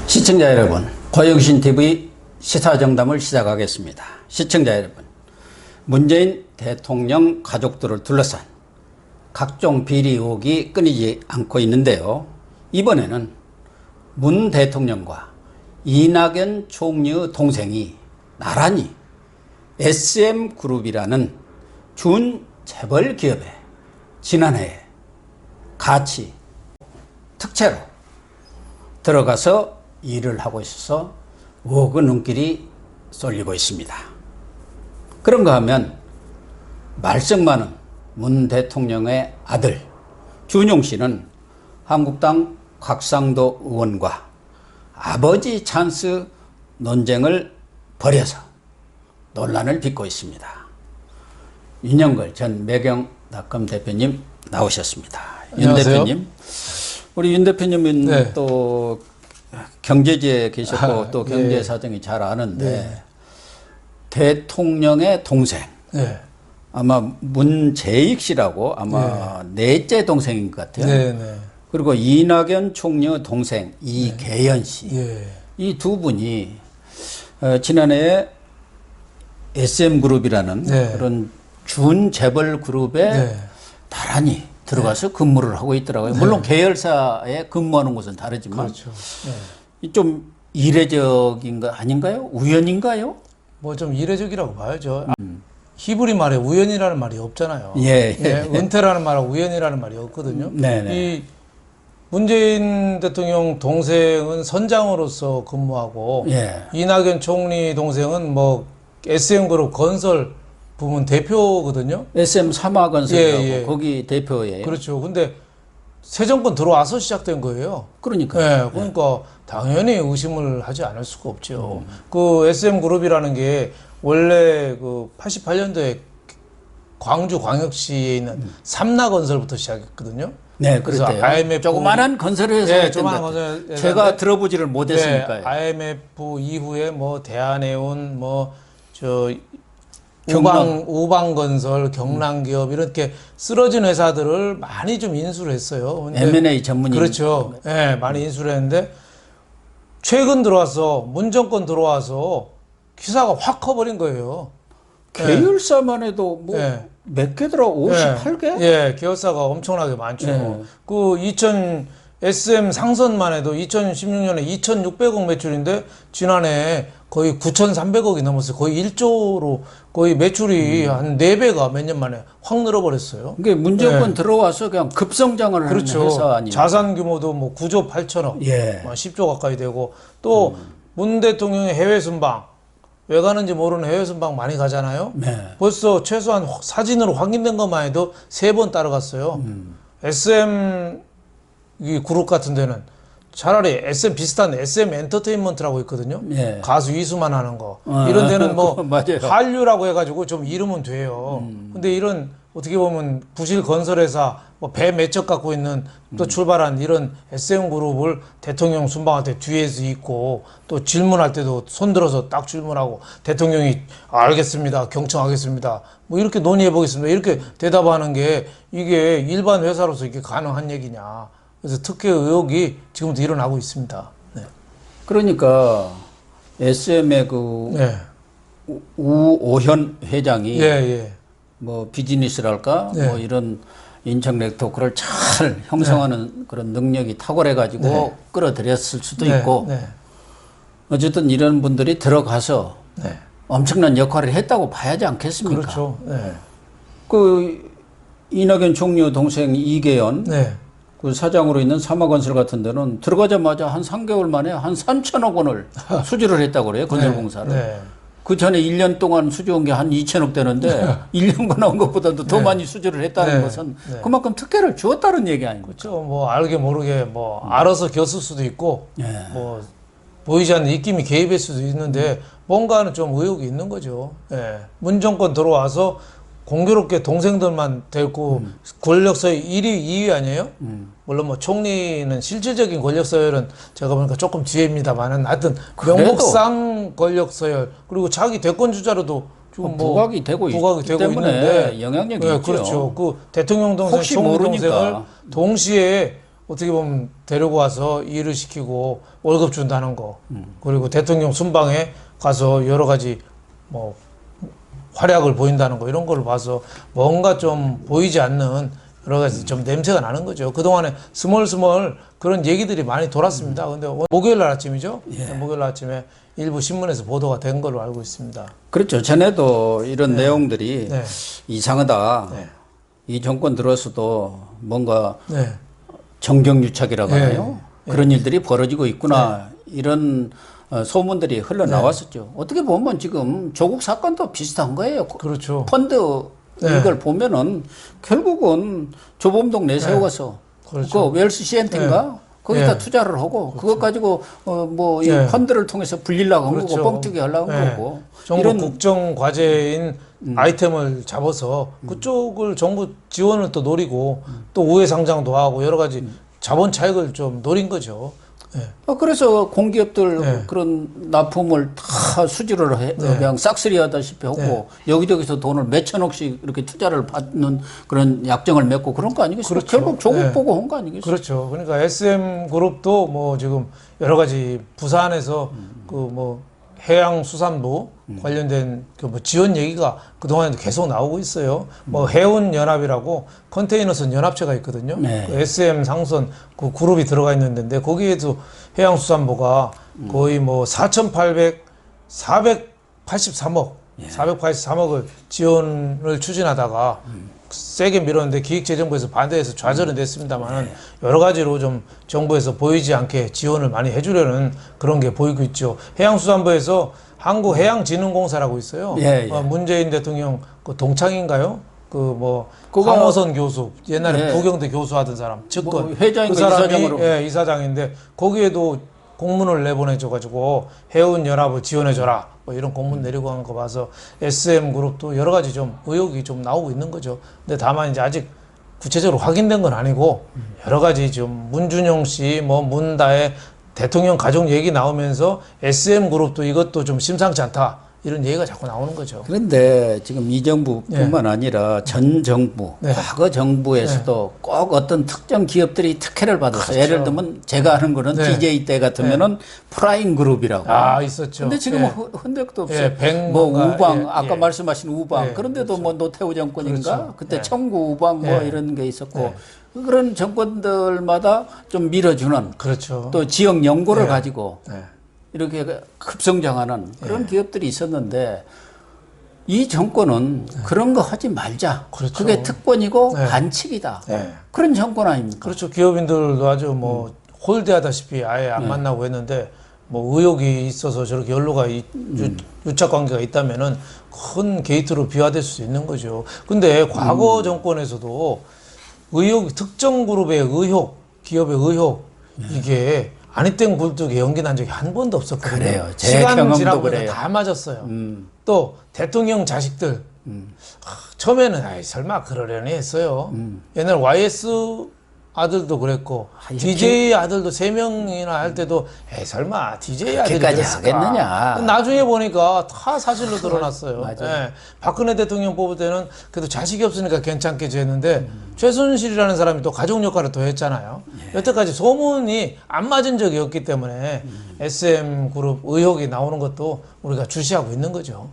시청자 여러분, 고영신TV 시사정담을 시작하겠습니다. 시청자 여러분, 문재인 대통령 가족들을 둘러싼 각종 비리 의혹이 끊이지 않고 있는데요. 이번에는 문 대통령과 이낙연 총리의 동생이 나란히 SM그룹이라는 준재벌 기업에 지난해에 같이 특채로 들어가서 일을 하고 있어서 의혹의 눈길이 쏠리고 있습니다. 그런가 하면 말썽 많은 문 대통령의 아들 준용 씨는 한국당 곽상도 의원과 아버지 찬스 논쟁을 벌여서 논란을 빚고 있습니다. 윤영걸 전 매경닷컴 대표님 나오셨습니다. 안녕하세요. 윤 대표님, 우리 윤 대표님은 네. 또 경제지에 계셨고 또 경제 네. 사정이 잘 아는데 네. 대통령의 동생, 네. 아마 문재익 씨라고 아마 넷째 동생인 것 같아요. 네. 네. 그리고 이낙연 총리의 동생 이계연 씨, 예. 이 두 분이 지난해에 SM그룹이라는 네. 그런 준재벌 그룹에 네. 나란히 들어가서 근무를 하고 있더라고요. 물론 계열사에 근무하는 곳은 다르지만 그렇죠. 네. 좀 이례적인 거 아닌가요? 우연인가요? 뭐 좀 이례적이라고 봐야죠. 히브리 말에 우연이라는 말이 없잖아요. 예. 은퇴라는 말하고 우연이라는 말이 없거든요. 네네. 이 문재인 대통령 동생은 선장으로서 근무하고 예. 이낙연 총리 동생은 뭐 SM그룹 건설 부문 대표거든요. SM 삼화건설이라고 예. 거기 대표예요. 그렇죠. 근데 새 정권 들어와서 시작된 거예요. 그러니까. 네, 그러니까 당연히 의심을 하지 않을 수가 없죠. 그 SM그룹이라는 게 원래 그 88년도에 광주 광역시에 있는 삼라건설부터 시작했거든요. 네, 그래서 그렇대요. IMF 조그마한 건설회사 네, 조그마한 건설 제가 들어보지를 못했으니까요. 네, IMF 이후에 뭐 대한해운 뭐저 경남. 우방건설, 경남기업 이렇게 쓰러진 회사들을 많이 좀 인수를 했어요. 근데 M&A 전문인. 그렇죠. 예, 네, 많이 인수를 했는데 최근 들어와서 문정권 들어와서 기사가 확 커버린 거예요. 계열사만 해도 뭐 네. 몇 개더라? 58개? 예, 계열사가 엄청나게 많죠. 네. 그 SM 상선만 해도 2016년에 2,600억 매출인데 지난해 거의 9,300억이 넘었어요. 거의 1조로 거의 매출이 한 4배가 몇 년 만에 확 늘어버렸어요. 이게 문정권 들어와서 그냥 급성장을 그렇죠. 하는 회사 아니에요? 자산 규모도 뭐 9조 8천억, 예. 10조 가까이 되고 또 문 대통령의 해외 순방 왜 가는지 모르는 해외 순방 많이 가잖아요. 네. 벌써 최소한 사진으로 확인된 것만 해도 3번 따라갔어요. SM 이 그룹 같은 데는 차라리 SM 비슷한 SM 엔터테인먼트라고 있거든요. 예. 가수 이수만 하는 거. 이런 데는 뭐 맞아요. 한류라고 해가지고 좀 이름은 돼요. 근데 이런 어떻게 보면 부실 건설회사 뭐 배 몇 척 갖고 있는 또 출발한 이런 SM 그룹을 대통령 순방할 때 뒤에서 있고 또 질문할 때도 손들어서 딱 질문하고 대통령이 알겠습니다. 경청하겠습니다. 뭐 이렇게 논의해 보겠습니다. 이렇게 대답하는 게 이게 일반 회사로서 이게 가능한 얘기냐. 그래서 특혜 의혹이 지금도 일어나고 있습니다. 네. 그러니까 SM의 그 네. 우오현 회장이 예. 뭐 비즈니스랄까 네. 뭐 이런 인적 네트워크를 잘 형성하는 그런 능력이 탁월해 가지고 끌어들였을 수도 있고 네. 어쨌든 이런 분들이 들어가서 네. 엄청난 역할을 했다고 봐야지 않겠습니까? 그렇죠. 네. 그 이낙연 총리의 동생 이계연 네. 그 사장으로 있는 삼화건설 같은 데는 들어가자마자 한 3개월 만에 한 3천억 원을 수주를 했다고 그래요. 건설공사를. 네. 그 전에 1년 동안 수주한 게 한 2천억 되는데 1년간 나온 것보다도 더 많이 수주를 했다는 것은 그만큼 특혜를 주었다는 얘기 아닙니까? 그렇죠. 뭐 알게 모르게 뭐 알아서 겼을 수도 있고 예. 뭐 보이지 않는 입김이 개입할 수도 있는데 뭔가는 좀 의혹이 있는 거죠. 예. 문정권 들어와서 공교롭게 동생들만 데리고 권력 서열 1위, 2위 아니에요? 물론 뭐 총리는 실질적인 권력 서열은 제가 보니까 조금 뒤입니다만은 하여튼 명목상 권력 서열 그리고 자기 대권 주자로도 지금 뭐 부각이 되고 있는데 영향력이 네, 있죠. 그렇죠. 그 대통령 동생, 혹시 총리 모르니까. 동생을 동시에 어떻게 보면 데리고 와서 일을 시키고 월급 준다는 거, 그리고 대통령 순방에 가서 여러 가지 뭐 활약을 보인다는 거, 이런 걸 봐서 뭔가 좀 보이지 않는 여러 가지 좀 냄새가 나는 거죠. 그동안에 스멀스멀 그런 얘기들이 많이 돌았습니다. 근데 목요일 날 아침이죠? 예. 목요일 날 아침에 일부 신문에서 보도가 된 걸로 알고 있습니다. 그렇죠. 전에도 이런 내용들이 네. 이상하다. 네. 이 정권 들어서도 뭔가 네. 정경유착이라고 네. 하나요? 그런 일들이 벌어지고 있구나. 이런 소문들이 흘러나왔었죠. 어떻게 보면 지금 조국 사건도 비슷한 거예요. 그렇죠. 펀드 네. 이걸 보면은 결국은 조범동 내세워서 그렇죠. 그 웰스 시엔트인가 거기다 네. 투자를 하고 그것 가지고 뭐 이 네. 펀드를 통해서 불리려고 한 그렇죠. 거고 뻥튀기 하려고 한 네. 거고 정부 이런 국정 과제인 아이템을 잡아서 그쪽을 정부 지원을 또 노리고 또 우회 상장도 하고 여러 가지 자본 차익을 좀 노린 거죠. 네. 그래서 공기업들 네. 그런 납품을 다 수주를 해 그냥 싹쓸이 하다시피 하고 네. 여기저기서 돈을 몇천억씩 이렇게 투자를 받는 그런 약정을 맺고 그런 거 아니겠어요? 그렇죠. 결국 조국 네. 보고 한 거 아니겠어요? 그렇죠. 그러니까 SM 그룹도 뭐 지금 여러 가지 부산에서 그 뭐 해양수산부 관련된 그 뭐 지원 얘기가 그동안에도 계속 나오고 있어요. 뭐 해운연합이라고 컨테이너선 연합체가 있거든요. 네. 그 SM 상선 그 그룹이 들어가 있는데 거기에도 해양수산부가 거의 뭐 483억 483억을 지원을 추진하다가 세게 밀었는데 기획재정부에서 반대해서 좌절은 됐습니다만은 여러 가지로 좀 정부에서 보이지 않게 지원을 많이 해주려는 그런 게 보이고 있죠. 해양수산부에서 한국해양진흥공사라고 있어요. 예, 예. 문재인 대통령 그 동창인가요? 그 뭐 그거- 황호선 교수 옛날에 예. 부경대 교수하던 사람 측근 뭐 회장인가 그 사람이 이사장으로. 예, 이사장인데 거기에도 공문을 내보내줘가지고 해운연합을 지원해줘라 뭐 이런 공문 내리고 한 거 봐서 SM 그룹도 여러 가지 좀 의혹이 좀 나오고 있는 거죠. 근데 다만 이제 아직 구체적으로 확인된 건 아니고 여러 가지 좀 문준용 씨, 뭐 문다의 대통령 가족 얘기 나오면서 SM 그룹도 이것도 좀 심상치 않다 이런 얘기가 자꾸 나오는 거죠. 그런데 지금 이 정부뿐만 아니라 전 정부, 네. 과거 정부에서도 꼭 어떤 특정 기업들이 특혜를 받았어요. 그렇죠. 예를 들면 제가 아는 거는 네. DJ 때 같으면은 프라임 그룹이라고. 아 있었죠. 근데 지금 예. 은 흔적도 없어요. 예, 백 뭐 뭔가, 우방 예, 아까 예. 말씀하신 우방 예, 그런데도 뭐 노태우 정권인가 그렇죠. 그때 예. 청구 우방 뭐 예. 이런 게 있었고 그런 정권들마다 좀 밀어주는 그렇죠. 또 지역 연구를 예. 가지고 네. 이렇게 급성장하는 그런 기업들이 있었는데 이 정권은 그런 거 하지 말자. 그렇죠. 그게 특권이고 네. 반칙이다. 네. 그런 정권 아닙니까? 그렇죠. 기업인들도 아주 뭐 홀대하다시피 아예 안 만나고 했는데 뭐 의혹이 있어서 저렇게 연루가 유착 관계가 있다면은 큰 게이트로 비화될 수 있는 거죠. 근데 과거 정권에서도 의혹, 특정 그룹의 의혹, 기업의 의혹 이게 아니땡 굴뚝에 연기 난 적이 한 번도 없었거든요. 그래요. 제 시간 경험도 지나고 그래요. 다 맞았어요. 또 대통령 자식들 처음에는 아이 설마 그러려니 했어요. 옛날 YS 아들도 그랬고 이렇게- DJ 아들도 3명이나 할 때도 에이 설마 DJ 아들이 그렇게까지 그랬을까? 하겠느냐. 나중에 보니까 다 사실로 드러났어요. 맞아요. 예. 박근혜 대통령 뽑을 때는 그래도 자식이 없으니까 괜찮겠지 했는데 최순실이라는 사람이 또 가족 역할을 더 했잖아요. 여태까지 소문이 안 맞은 적이 없기 때문에 SM 그룹 의혹이 나오는 것도 우리가 주시하고 있는 거죠.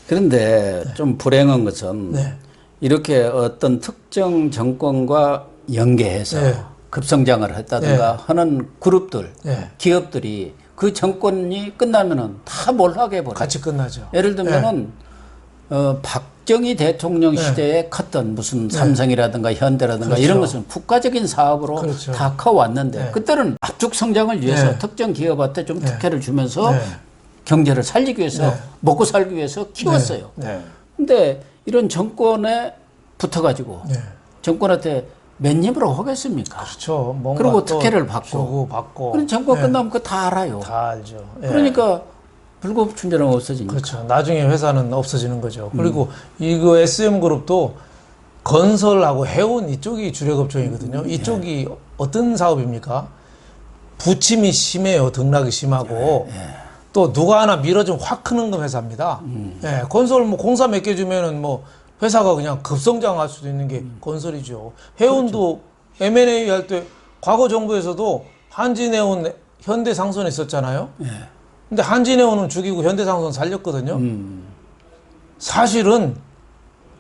그런데 좀 불행한 것은 네. 이렇게 어떤 특정 정권과 연계해서 네. 급성장을 했다든가 하는 그룹들, 네. 기업들이 그 정권이 끝나면은 다 몰락해 버려요. 같이 끝나죠. 예를 들면은 박정희 대통령 시대에 컸던 무슨 삼성이라든가 현대라든가 그렇죠. 이런 것은 국가적인 사업으로 그렇죠. 다 커왔는데 그때는 압축 성장을 위해서 네. 특정 기업한테 좀 특혜를 주면서 네. 경제를 살리기 위해서 먹고 살기 위해서 키웠어요. 네. 근데 이런 정권에 붙어가지고 네. 정권한테 맨 입으로 하겠습니까? 그렇죠. 뭔가 그리고 또 특혜를 받고. 주고 받고. 그런 정권 네. 끝나면 그거 다 알아요. 다 알죠. 예. 그러니까 불법춘전은 없어지니까. 그렇죠. 나중에 회사는 없어지는 거죠. 그리고 이거 SM그룹도 건설하고 해운 이쪽이 주력업종이거든요. 이쪽이 어떤 사업입니까? 부침이 심해요. 등락이 심하고. 또 누가 하나 밀어주면 확 크는 건 회사입니다. 예, 건설 뭐 공사 몇 개 주면은 뭐 회사가 그냥 급성장할 수도 있는 게 건설이죠. 해운도 M&A 할 때 과거 정부에서도 한진해운 현대상선에 있었잖아요. 예. 근데 한진해운은 죽이고 현대상선 살렸거든요. 사실은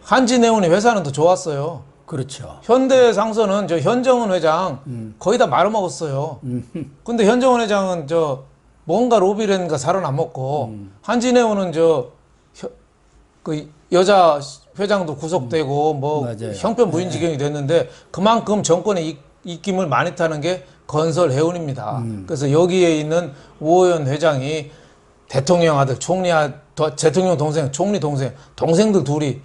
한진해운의 회사는 더 좋았어요. 그렇죠. 현대상선은 저 현정은 회장 거의 다 말아먹었어요. 근데 현정은 회장은 저 뭔가 로비를 했는가 살아남았고 한진해운은 그 여자 회장도 구속되고 뭐 맞아요. 형편 무인지경이 됐는데 그만큼 정권의 입김을 많이 타는 게 건설해운입니다. 그래서 여기에 있는 우호연 회장이 대통령 아들, 대통령 동생, 총리 동생들 둘이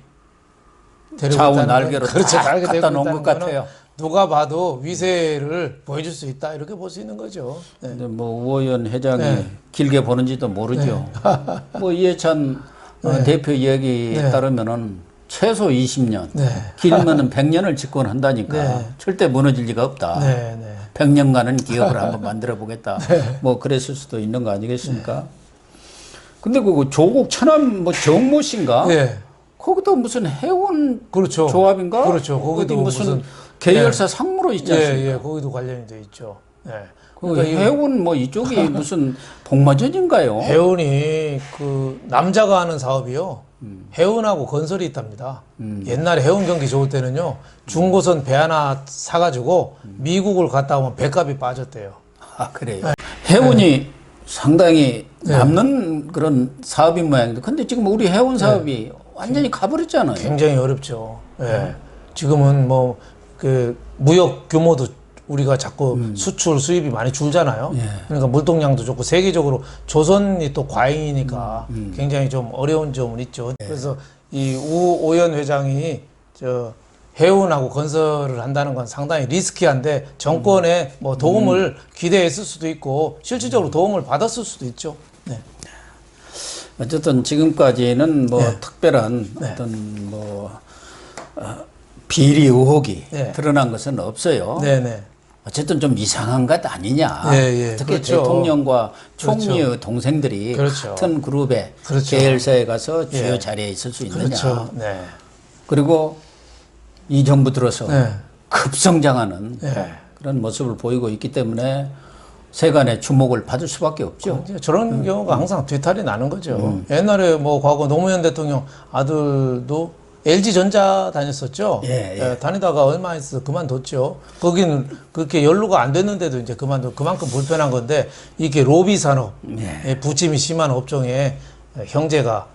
데리고 좌우 있다는 날개로 그렇죠. 다 날개 갖다 데리고 놓은 있다는 것 거는 같아요. 누가 봐도 위세를 보여줄 수 있다 이렇게 볼 수 있는 거죠. 네. 근데 뭐 우호연 회장이 네. 길게 보는지도 모르죠. 뭐 이해찬 대표 이야기에 따르면은 최소 20년, 네. 길면은 100년을 집권한다니까 네. 절대 무너질 리가 없다. 네, 네. 100년간은 기업을 한번 만들어 보겠다. 뭐 그랬을 수도 있는 거 아니겠습니까? 근데 그 조국 천안 뭐 정모 씨인가? 네. 거기도 무슨 해운 그렇죠. 조합인가? 그렇죠. 거기 거기도 무슨 계열사 상무로 있지 않습니까? 예, 예, 거기도 관련이 돼 있죠. 네. 그 해운 뭐 이쪽이 무슨 복마전인가요? 해운이 그 남자가 하는 사업이요. 해운하고 건설이 있답니다. 옛날에 해운 경기 좋을 때는요. 중고선 배 하나 사가지고 미국을 갔다 오면 배값이 빠졌대요. 아 그래요. 해운이 상당히 남는 그런 사업인 모양인데, 근데 지금 우리 해운 사업이 완전히 가버렸잖아요. 굉장히 어렵죠. 예. 지금은 뭐 그 무역 규모도 우리가 자꾸 수출 수입이 많이 줄잖아요. 그러니까 물동량도 좋고 세계적으로 조선이 또 과잉이니까 굉장히 좀 어려운 점은 있죠. 그래서 이 우호연 회장이 저 해운하고 건설을 한다는 건 상당히 리스키한데 정권에 뭐 도움을 기대했을 수도 있고 실질적으로 도움을 받았을 수도 있죠. 네. 어쨌든 지금까지는 뭐 특별한 어떤 뭐 비리 의혹이 드러난 것은 없어요. 네네. 어쨌든 좀 이상한 것 아니냐. 특히 그렇죠. 대통령과 총리의 동생들이 그렇죠. 같은 그룹에 계열사에 가서 주요 자리에 있을 수 있느냐. 그렇죠. 네. 그리고 이 정부 들어서 급성장하는 그런 모습을 보이고 있기 때문에 세간의 주목을 받을 수밖에 없죠. 저런 경우가 항상 뒤탈이 나는 거죠. 옛날에 뭐 과거 노무현 대통령 아들도 LG전자 다녔었죠. 다니다가 얼마 있어 그만뒀죠. 거기는 그렇게 연루가 안 됐는데도 이제 그만큼 불편한 건데 이게 로비 산업, 부침이 심한 업종에 형제가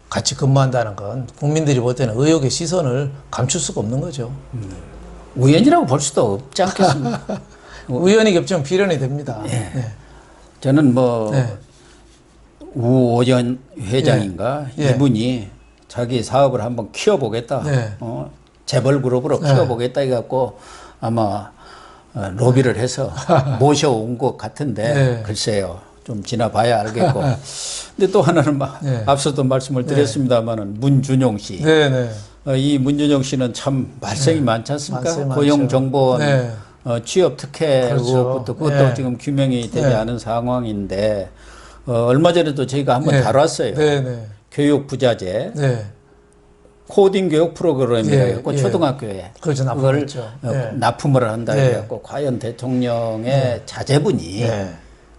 같이 근무한다는 건 국민들이 볼 때는 의혹의 시선을 감출 수가 없는 거죠. 우연이라고 볼 수도 없지 않겠습니까? 우연히 겹치면 필연이 됩니다. 저는 뭐 우호연 회장인가 이분이 자기 사업을 한번 키워보겠다. 재벌 그룹으로 키워보겠다 해갖고 아마 로비를 해서 모셔온 것 같은데 글쎄요. 좀 지나봐야 알겠고. 근데 또 하나는 앞서도 말씀을 드렸습니다만은 문준용 씨. 이 문준용 씨는 참 말썽이 많지 않습니까? 고용정보원 취업 특혜 의혹부터 그것도 지금 규명이 되지 않은 상황인데 얼마 전에도 저희가 한번 다뤘어요. 교육 부자재, 코딩 교육 프로그램이라고 초등학교에 그렇죠, 그걸 납품을 한다 해갖고 과연 대통령의 자제분이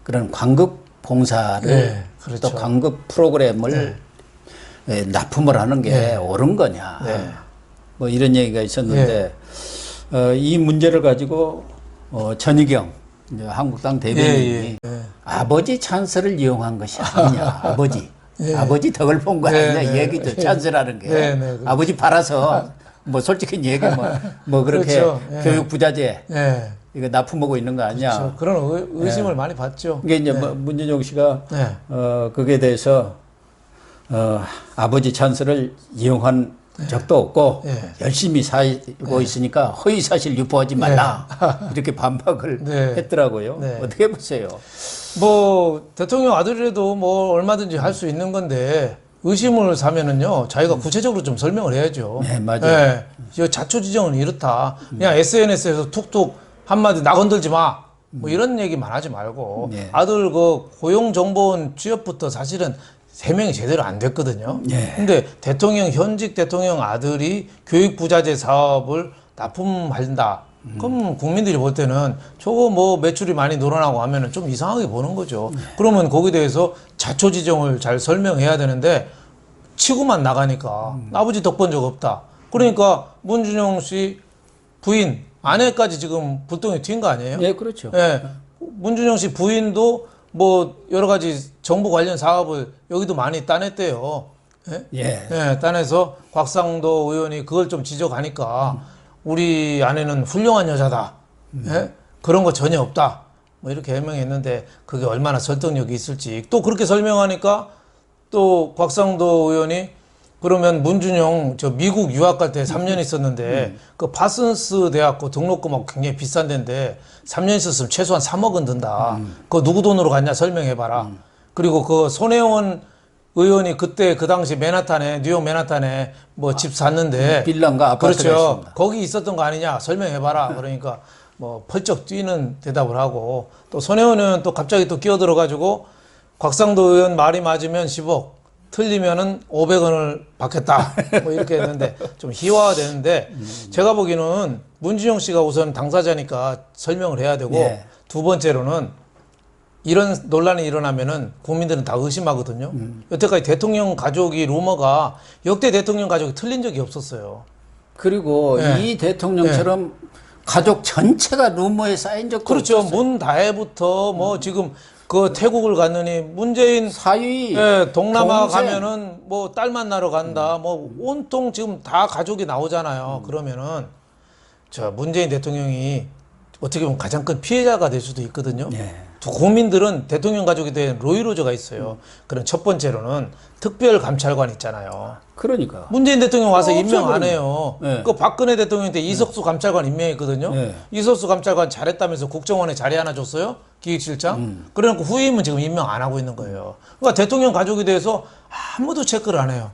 그런 광급 봉사를 또 광급 프로그램을 납품을 하는 게 옳은 거냐 뭐 이런 얘기가 있었는데 이 문제를 가지고 전희경 이제 한국당 대변인이 아버지 찬스를 이용한 것이 아니냐 아버지 덕을 본 거 아니냐 이 얘기죠. 찬스라는 게 아버지 팔아서 뭐 솔직히 얘기하면 뭐 그렇게 교육 부자재 이거 납품하고 있는 거 아니냐. 그렇죠. 그런 의심을 많이 받죠. 이게 이제 문준용 씨가 거기에 대해서 아버지 찬스를 이용한 적도 없고 열심히 살고 있으니까 허위 사실 유포하지 말라 이렇게 반박을 했더라고요. 어떻게 보세요? 뭐 대통령 아들이라도 뭐 얼마든지 할 수 있는 건데 의심을 사면은요 자기가 구체적으로 좀 설명을 해야죠. 맞아요. 자초지종은 이렇다. 그냥 SNS에서 툭툭 한마디 나 건들지 마. 뭐 이런 얘기만 하지 말고 아들 그 고용정보원 취업부터 사실은 3명이 제대로 안 됐거든요. 근데 현직 대통령 아들이 교육부자재 사업을 납품한다. 그럼 국민들이 볼 때는 저거 뭐 매출이 많이 늘어나고 하면은 좀 이상하게 보는 거죠. 그러면 거기에 대해서 자초지종을 잘 설명해야 되는데 치고만 나가니까 아버지 덕본 적 없다. 그러니까 문준용 씨 부인, 아내까지 지금 불똥이 튄 거 아니에요? 예, 그렇죠. 예. 문준용 씨 부인도 뭐 여러 가지 정부 관련 사업을 여기도 많이 따냈대요. 예? 예. 예, 따내서 곽상도 의원이 그걸 좀 지적하니까 우리 아내는 훌륭한 여자다. 예? 그런 거 전혀 없다. 뭐 이렇게 해명했는데 그게 얼마나 설득력이 있을지 또 그렇게 설명하니까 또 곽상도 의원이 그러면 문준용 저 미국 유학 갈 때 3년 있었는데 그 파슨스 대학교 등록금하고 굉장히 비싼 데인데 3년 있었으면 최소한 3억은 든다. 그거 누구 돈으로 갔냐 설명해봐라. 그리고 그 손혜원 의원이 그때 그 당시 맨하탄에 뉴욕 맨하탄에 뭐 집 샀는데 빌라인가 아파트가 그렇죠. 있습니다. 거기 있었던 거 아니냐 설명해봐라. 그러니까 뭐 펄쩍 뛰는 대답을 하고 또 손혜원 의원 또 갑자기 또 끼어들어가지고 곽상도 의원 말이 맞으면 10억 틀리면은 500원을 받겠다. 뭐 이렇게 했는데 좀 희화화되는데 제가 보기에는 문준용 씨가 우선 당사자니까 설명을 해야 되고 예. 두 번째로는 이런 논란이 일어나면은 국민들은 다 의심하거든요. 여태까지 대통령 가족이 루머가 역대 대통령 가족이 틀린 적이 없었어요. 그리고 예. 이 대통령처럼 가족 전체가 루머에 쌓인 적도 그렇죠. 없었어요. 문다혜부터 뭐 지금 그 태국을 갔느니 문재인 사위, 예, 동남아 동생. 가면은 뭐 딸 만나러 간다. 뭐 온통 지금 다 가족이 나오잖아요. 그러면은 저 문재인 대통령이 어떻게 보면 가장 큰 피해자가 될 수도 있거든요. 예. 국민들은 대통령 가족에 대한 로이로저가 있어요. 그런 첫 번째로는 특별감찰관 있잖아요. 그러니까 문재인 대통령 와서 없죠, 임명 안 그러면. 해요. 네. 그 박근혜 대통령 때 이석수 감찰관 임명했거든요. 네. 이석수 감찰관 잘했다면서 국정원에 자리 하나 줬어요? 기획실장? 그래놓고 후임은 지금 임명 안 하고 있는 거예요. 그러니까 대통령 가족에 대해서 아무도 체크를 안 해요.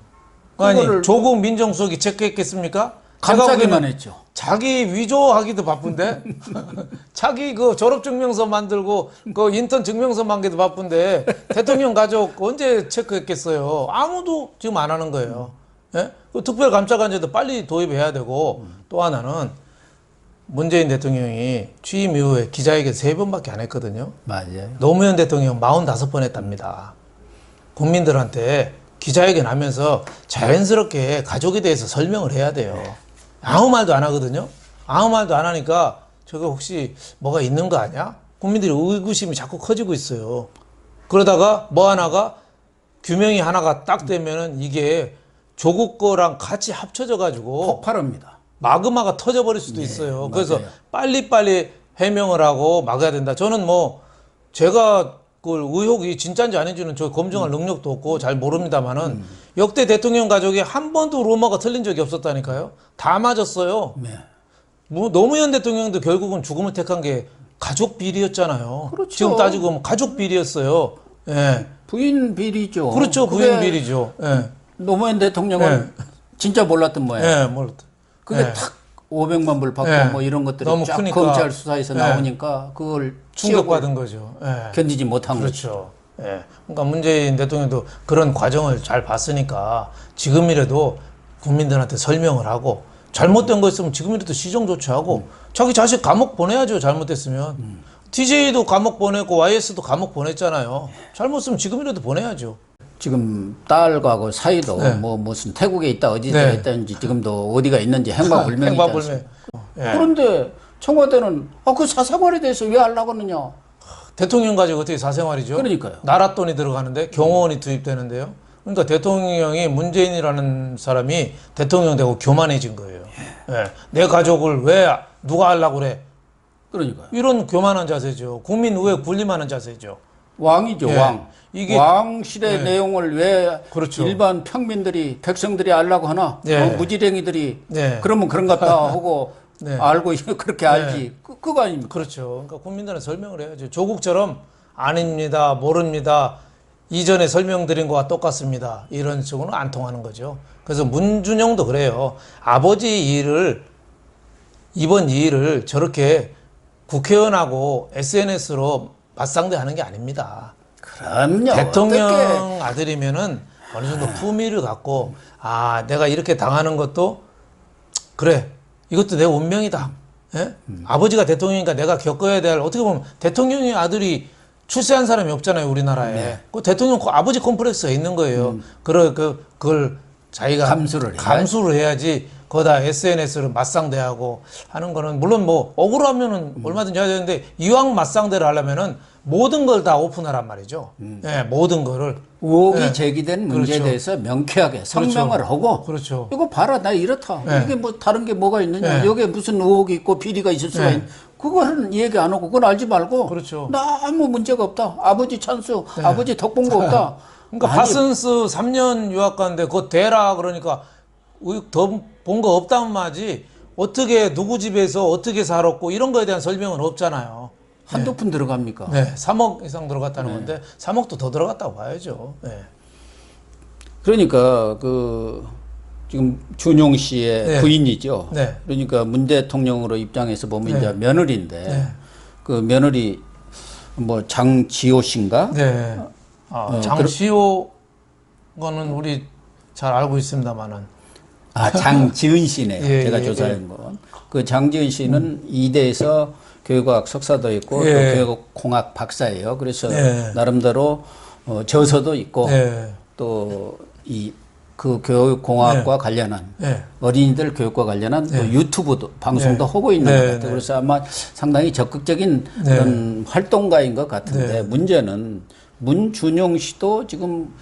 아니, 그거를 조국 민정수석이 체크했겠습니까? 제가 감싸기만 보기에는 했죠. 자기 위조하기도 바쁜데 자기 그 졸업증명서 만들고 그 인턴 증명서 만기도 바쁜데 대통령 가족 언제 체크했겠어요. 아무도 지금 안 하는 거예요. 예? 그 특별감찰관제도 빨리 도입해야 되고 또 하나는 문재인 대통령이 취임 이후에 기자회견 3번밖에 안 했거든요. 맞아요. 노무현 대통령 45번 했답니다. 국민들한테 기자회견 하면서 자연스럽게 가족에 대해서 설명을 해야 돼요. 아무 말도 안 하거든요. 아무 말도 안 하니까 저거 혹시 뭐가 있는 거 아니야? 국민들이 의구심이 자꾸 커지고 있어요. 그러다가 뭐 하나가 규명이 하나가 딱 되면은 이게 조국 거랑 같이 합쳐져 가지고 폭발합니다. 마그마가 터져버릴 수도 있어요. 그래서 맞아요. 빨리빨리 해명을 하고 막아야 된다. 저는 뭐 제가 그걸 의혹이 진짜인지 아닌지는 저 검증할 능력도 없고 잘 모릅니다만은 역대 대통령 가족이 한 번도 루머가 틀린 적이 없었다니까요. 다 맞았어요. 네. 뭐 노무현 대통령도 결국은 죽음을 택한 게 가족 비리였잖아요. 그렇죠. 지금 따지고 보면 가족 비리였어요. 예. 부인 비리죠. 그렇죠. 그게 부인 비리죠. 예. 노무현 대통령은 진짜 몰랐던 모양. 예. 뭘. 그게 예. 탁 500만 불 받고 예. 뭐 이런 것들이 너무 쫙 크니까. 검찰 수사에서 예. 나오니까 그걸 충격받은 거죠. 예. 견디지 못한 거죠. 그렇죠. 예. 그러니까 문재인 대통령도 그런 과정을 잘 봤으니까 지금이라도 국민들한테 설명을 하고 잘못된 거 있으면 지금이라도 시정 조치하고 자기 자식 감옥 보내야죠. 잘못됐으면. DJ도 감옥 보냈고 YS도 감옥 보냈잖아요. 잘못했으면 지금이라도 보내야죠. 지금 딸과 그 사이도 네. 뭐 무슨 태국에 있다 어디에 네. 있다는지 지금도 어디가 있는지 행방불명이지 행방불명. 않습니까? 예. 그런데 청와대는 그 사생활에 대해서 왜 하려고 하느냐. 대통령 가지고 어떻게 사생활이죠? 그러니까요. 나라 돈이 들어가는데 경호원이 투입되는데요. 그러니까 대통령이 문재인이라는 사람이 대통령 되고 교만해진 거예요. 예. 내 가족을 왜 누가 하려고 그래? 그러니까요. 이런 교만한 자세죠. 국민 의회 군림하는 자세죠. 왕이죠, 예. 왕. 이게- 왕실의 예. 내용을 왜 그렇죠. 일반 평민들이 백성들이 알라고 하나? 예. 무지랭이들이 네. 그러면 그런 것 같다 하고 네. 알고 그렇게 알지. 그거 아닙니까? 그렇죠. 그러니까 국민들은 설명을 해야죠. 조국처럼 아닙니다, 모릅니다. 이전에 설명드린 거와 똑같습니다. 이런 식으로는 안 통하는 거죠. 그래서 문준용도 그래요. 아버지 일을 이번 이 일을 저렇게 국회의원하고 SNS로 맞상대하는 게 아닙니다. 그럼요. 대통령 어떻게 아들이면은 어느 정도 품위를 갖고 내가 이렇게 당하는 것도 그래 이것도 내 운명이다. 예? 아버지가 대통령이니까 내가 겪어야 될, 어떻게 보면 대통령의 아들이 출세한 사람이 없잖아요, 우리나라에. 네. 그 대통령 아버지 콤플렉스가 있는 거예요. 그걸 자기가 감수를 해야지. 거다 SNS를 맞상대하고 하는 거는, 물론 뭐 억울하면은 얼마든지 해야 되는데, 이왕 맞상대를 하려면은 모든 걸 다 오픈하란 말이죠. 예, 모든 거를. 의혹이 예. 제기된 문제에 그렇죠. 대해서 명쾌하게 성명을 하고, 그렇죠. 이거 봐라, 나 이렇다. 예. 이게 뭐 다른 게 뭐가 있느냐. 예. 여기에 무슨 의혹이 있고 비리가 있을 수가 예. 있는. 그거는 얘기 안 하고, 그건 알지 말고. 그렇죠. 나 아무 문제가 없다. 아버지 찬수, 아버지 덕 본 거 없다. 그러니까 아니, 파슨스 3년 유학 갔는데 그거 대라 그러니까 더 본 거 없다면 마지, 어떻게 누구 집에서 어떻게 살았고 이런 거에 대한 설명은 없잖아요. 한두 푼 들어갑니까? 네, 3억 이상 들어갔다는 건데 3억도 더 들어갔다고 봐야죠. 네. 그러니까 지금 준용 씨의 네. 부인이죠. 네. 그러니까 문 대통령으로 입장에서 보면 네. 이제 며느리인데, 네. 그 며느리 뭐 장지호 씨인가? 네. 장시호 거는 우리 잘 알고 있습니다만은. 장지은 씨네요. 예, 제가 예, 조사한 건. 그 장지은 씨는 이대에서 교육학 석사도 있고, 예. 또 교육공학 박사예요. 그래서 예. 나름대로 저서도 있고, 예. 또 그 교육공학과 관련한 어린이들 교육과 관련한 또 유튜브도 방송도 하고 있는 것 같아요. 그래서 아마 상당히 적극적인 그런 활동가인 것 같은데, 문제는 문준용 씨도 지금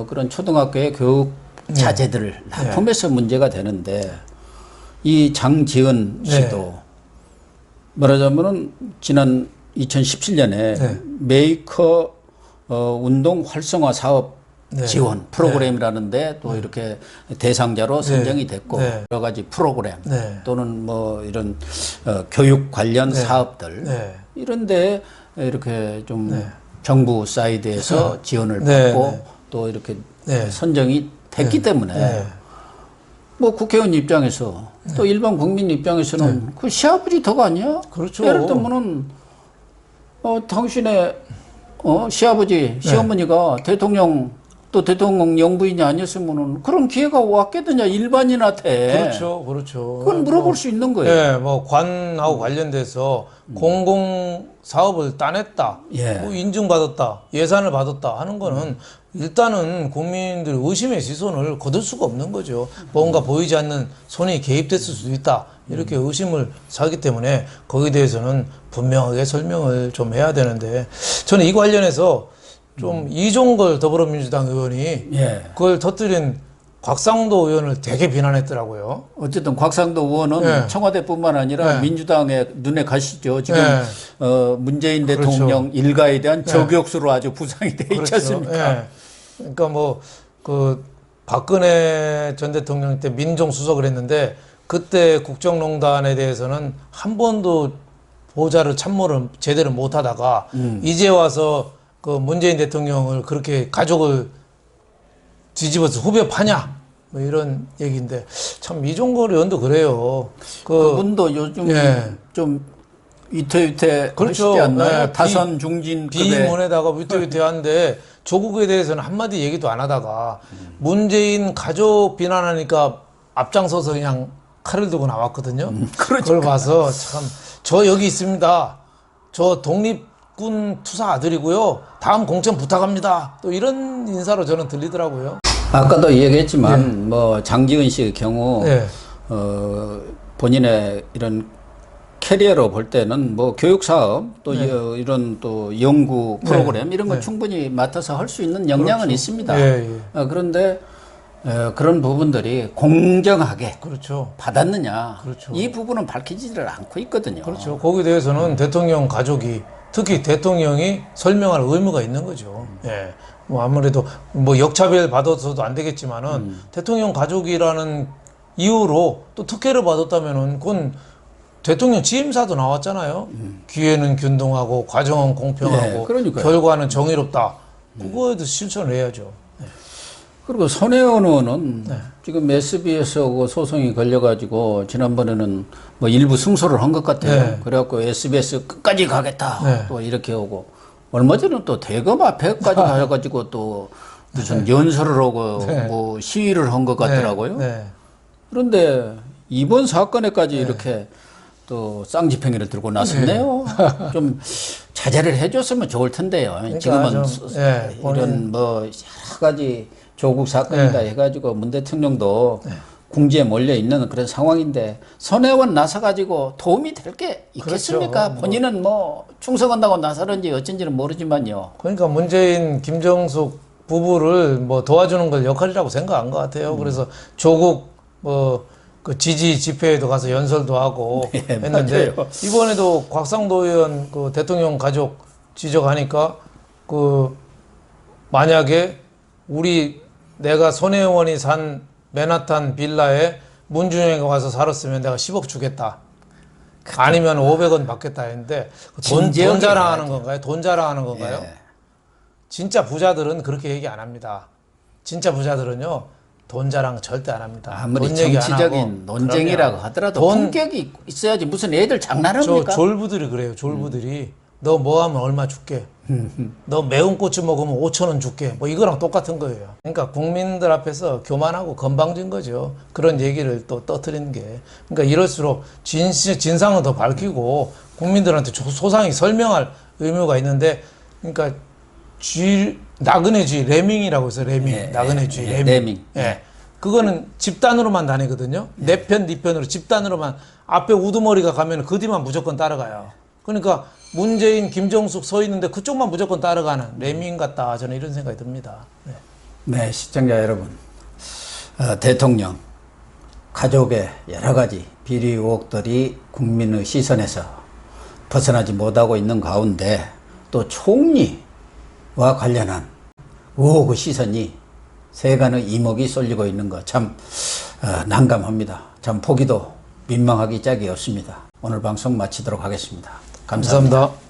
그런 초등학교의 교육 자제들을 납품해서 문제가 되는데, 이 장지은 씨도 말하자면은 지난 2017년에 메이커 운동 활성화 사업 지원 프로그램이라는데 또 이렇게 대상자로 선정이 됐고, 여러 가지 프로그램 또는 뭐 이런 교육 관련 사업들 이런데 이렇게 좀 정부 사이드에서 지원을 받고 또 이렇게 선정이 됐기 때문에 뭐 국회의원 입장에서 또 일반 국민 입장에서는 그 시아버지 덕 아니야? 그렇죠. 예를 들면은 당신의 시아버지 시어머니가 대통령 또 대통령 영부인이 아니었으면은 그런 기회가 왔겠느냐, 일반인한테. 그렇죠, 그렇죠. 그건 물어볼 수 있는 거예요. 네, 뭐 관하고 관련돼서 공공 사업을 따냈다, 뭐 인증받았다, 예산을 받았다 하는 거는 일단은 국민들 의심의 시선을 거둘 수가 없는 거죠. 뭔가 보이지 않는 손이 개입됐을 수도 있다, 이렇게 의심을 사기 때문에 거기에 대해서는 분명하게 설명을 좀 해야 되는데, 저는 이 관련해서 좀 이종걸 더불어민주당 의원이 그걸 터뜨린 곽상도 의원을 되게 비난했더라고요. 어쨌든 곽상도 의원은 청와대뿐만 아니라 민주당의 눈에 가시죠. 지금 문재인 대통령 일가에 대한 저격수로 아주 부상이 돼 있지 않습니까? 그러니까 뭐 그 박근혜 전 대통령 때 민정수석을 했는데, 그때 국정농단에 대해서는 한 번도 보좌를 참모를 제대로 못하다가 이제 와서 그 문재인 대통령을 그렇게 가족을 뒤집어서 후벼 파냐, 뭐 이런 얘기인데, 참 이종걸 의원도 그래요. 그분도 요즘 좀 위태위태 그렇죠. 하시지 않나요? 타선 중진 비문에다가 위태위태한데 조국에 대해서는 한마디 얘기도 안 하다가 문재인 가족 비난하니까 앞장서서 그냥 칼을 들고 나왔거든요. 그걸 봐서 참, 저 여기 있습니다. 저 독립군 투사 아들이고요. 다음 공천 부탁합니다. 또 이런 인사로 저는 들리더라고요. 아까도 얘기했지만 뭐 장지은 씨의 경우 본인의 이런 캐리어로 볼 때는 뭐 교육 사업 또 이런 또 연구 프로그램 이런 거 충분히 맡아서 할 수 있는 역량은 있습니다. 그런데 그런 부분들이 공정하게 받았느냐, 이 부분은 밝히지를 않고 있거든요. 그렇죠. 거기에 대해서는 대통령 가족이, 특히 대통령이 설명할 의무가 있는 거죠. 뭐 아무래도 뭐 역차별 받아서도 안 되겠지만은 대통령 가족이라는 이유로 또 특혜를 받았다면은 그건 대통령 취임사도 나왔잖아요. 기회는 균등하고 과정은 공평하고 결과는 정의롭다. 그거에도 실천을 해야죠. 그리고 손혜원 의원은 지금 SBS하고 그 소송이 걸려가지고 지난번에는 뭐 일부 승소를 한 것 같아요. 그래갖고 SBS 끝까지 가겠다 또 이렇게 오고, 얼마 전에 또 대검 앞에까지 가가지고 또 무슨 연설을 하고 뭐 시위를 한 것 같더라고요. 그런데 이번 사건에까지 이렇게 또 쌍지팽이를 들고 나섰네요. 좀 자제를 해줬으면 좋을 텐데요. 그러니까 지금은 예, 이런 뭐 여러 가지 조국 사건이다 해가지고 문 대통령도 궁지에 몰려 있는 그런 상황인데 손혜원 나서가지고 도움이 될 게 있겠습니까? 그렇죠. 본인은 뭐 충성한다고 나서는지 어쩐지는 모르지만요. 그러니까 문재인, 김정숙 부부를 뭐 도와주는 걸 역할이라고 생각한 것 같아요. 그래서 조국 그 지지 집회에도 가서 연설도 하고 네, 했는데 맞아요. 이번에도 곽상도 의원 그 대통령 가족 지적하니까 그 만약에 내가 손혜원이 산 맨하탄 빌라에 문준영이가 와서 살았으면 내가 10억 주겠다. 아니면 500원 받겠다 했는데 돈 자랑하는 건가요? 돈 자랑하는 건가요? 예. 진짜 부자들은 그렇게 얘기 안 합니다. 진짜 부자들은요, 돈 자랑 절대 안 합니다. 아무리 돈 얘기 안 정치적인 하고. 논쟁이라고 그럼요. 하더라도 돈- 품격이 있어야지 무슨 애들 장난합니까? 졸부들이 그래요. 졸부들이 너 뭐 하면 얼마 줄게. 너 매운 고추 먹으면 5,000원 줄게. 뭐 이거랑 똑같은 거예요. 그러니까 국민들 앞에서 교만하고 건방진 거죠. 그런 얘기를 또 떠뜨리는 게. 그러니까 이럴수록 진상은 더 밝히고 국민들한테 소상히 설명할 의무가 있는데, 그러니까 나그네 쥐 레밍이라고 있어요. 레밍. 예, 나그네 쥐 예, 레밍. 레밍. 예. 그거는 집단으로만 다니거든요. 내 편, 네 편으로 집단으로만 앞에 우두머리가 가면 그 뒤만 무조건 따라가요. 그러니까 문재인, 김정숙 서 있는데 그쪽만 무조건 따라가는 레밍 같다. 저는 이런 생각이 듭니다. 네. 네, 시청자 여러분. 대통령, 가족의 여러 가지 비리 의혹들이 국민의 시선에서 벗어나지 못하고 있는 가운데 또 총리와 관련한 의혹의 시선이 세간의 이목이 쏠리고 있는 거 참 난감합니다. 참 보기도 민망하기 짝이 없습니다. 오늘 방송 마치도록 하겠습니다. 감사합니다. 감사합니다.